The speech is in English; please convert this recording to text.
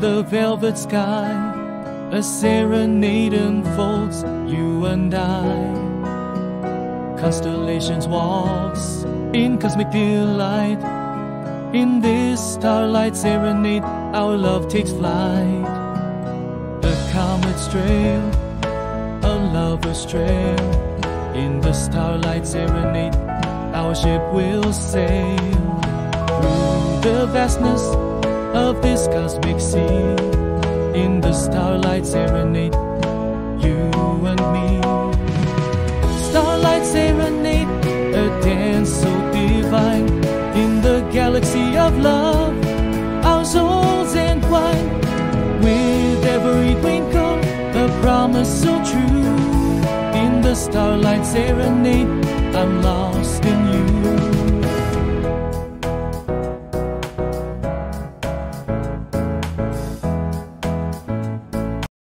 the velvet sky, a serenade unfolds, you and I. Constellations walks in cosmic delight. In this starlight serenade, our love takes flight. A comet's trail, a lover's trail. In the starlight serenade, our ship will sail through the vastness of this cosmic sea. In the starlight serenade, you and me. Starlight serenade, a dance so divine. In the galaxy of love, our souls entwine. With every twinkle, a promise so true. In the starlight serenade, I'm lost in you.